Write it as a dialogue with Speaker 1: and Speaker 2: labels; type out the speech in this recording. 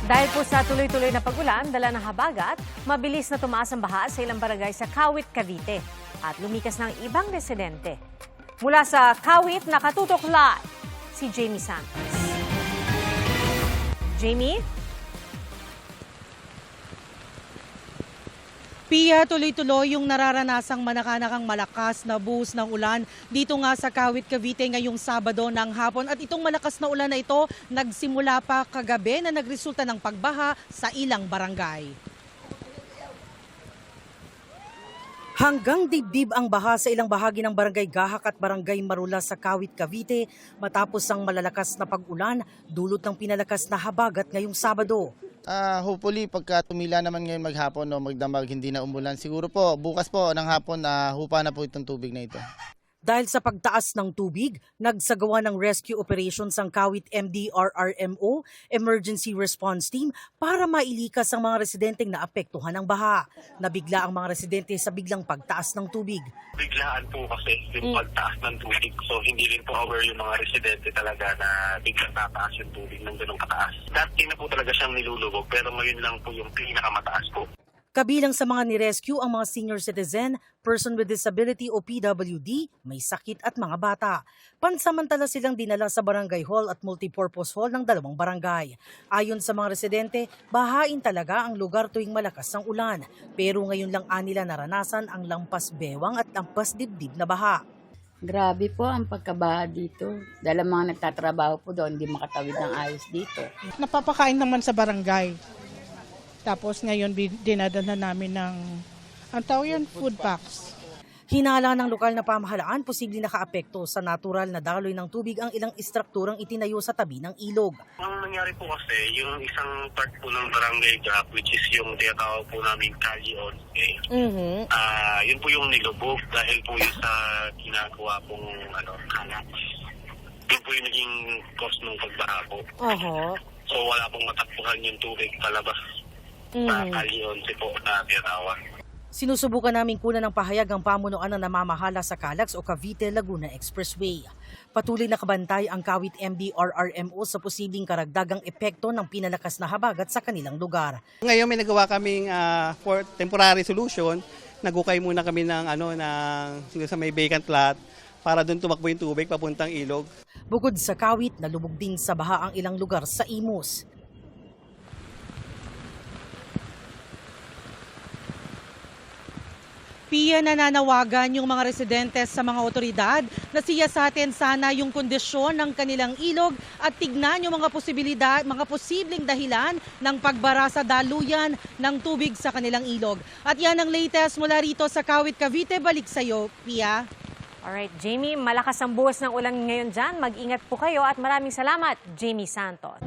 Speaker 1: Dahil po sa tuloy-tuloy na pag-ulan, dala ng habagat, mabilis na tumaas ang baha sa ilang barangay sa Kawit, Cavite at lumikas ng ibang residente. Mula sa Kawit, nakatutok live si Jamie Santos. Jamie?
Speaker 2: Pia, tuloy-tuloy yung nararanasang manakanakang malakas na buhos ng ulan dito nga sa Kawit, Cavite ngayong Sabado ng hapon. At itong malakas na ulan na ito nagsimula pa kagabi na nagresulta ng pagbaha sa ilang barangay. Hanggang dibdib ang baha sa ilang bahagi ng Barangay Gahak at Barangay Marula sa Kawit, Cavite matapos ang malalakas na pag-ulan dulot ng pinalakas na habagat ngayong Sabado.
Speaker 3: Hopefully pagka tumila naman ngayon maghapon o magdamag hindi na umulan, siguro po bukas po ng hapon hupa na po itong tubig na ito.
Speaker 2: Dahil sa pagtaas ng tubig, nagsagawa ng rescue operations ang Kawit MDRRMO Emergency Response Team para mailikas ang mga residenteng naapektuhan ng baha. Nabigla ang mga residente sa biglang pagtaas ng tubig.
Speaker 4: Biglaan po kasi yung pagtaas ng tubig. So hindi rin po aware yung mga residente talaga na biglang tataas yung tubig ng ganong kataas. Dati na po talaga siyang nilulubog pero ngayon lang po yung pinakamataas po.
Speaker 2: Kabilang sa mga nirescue ang mga senior citizen, person with disability o PWD, may sakit at mga bata. Pansamantala silang dinala sa barangay hall at multipurpose hall ng dalawang barangay. Ayon sa mga residente, bahain talaga ang lugar tuwing malakas ang ulan. Pero ngayon lang nila naranasan ang lampas bewang at lampas dibdib na baha.
Speaker 5: Grabe po ang pagkabaha dito. Dahil ang mga nagtatrabaho po doon, hindi makatawid ng ayos dito.
Speaker 6: Napapakain naman sa barangay. Tapos ngayon dinadala namin ng, ang tawag yan, food packs.
Speaker 2: Hinala ng lokal na pamahalaan, posibleng nakaapekto sa natural na daloy ng tubig ang ilang istrukturang itinayo sa tabi ng ilog.
Speaker 4: Ang nangyari po kasi, yung isang part po ng barangay gap, which is yung tinatawag po namin Kali Once, yun po yung nilubog dahil po yung sa ginagawa pong kalat. Yun po yung naging cause ng pagbaha po. So wala pong matakbuhan yung tubig palabas sa Kali Once po na tinatawag.
Speaker 2: Sinusubukan namin kunan ng pahayag ang pamunuan ng namamahala sa Calax o Cavite-Laguna Expressway. Patuloy na kabantay ang Kawit MDRRMO sa posibleng karagdagang epekto ng pinalakas na habagat sa kanilang lugar.
Speaker 7: Ngayon may nagawa kaming for temporary solution. Nagukay muna kami ng sa may vacant lot para doon tumakbo yung tubig papuntang ilog.
Speaker 2: Bukod sa Kawit, nalubog din sa baha ang ilang lugar sa Imus. Pia, nananawagan yung mga residente sa mga otoridad na siyasatin sana yung kondisyon ng kanilang ilog at tignan yung mga posibleng dahilan ng pagbara sa daluyan ng tubig sa kanilang ilog. At yan ang latest mula rito sa Kawit, Cavite. Balik sa'yo, Pia.
Speaker 1: Alright, Jamie, malakas ang buhos ng ulan ngayon dyan. Mag-ingat po kayo at maraming salamat, Jamie Santos.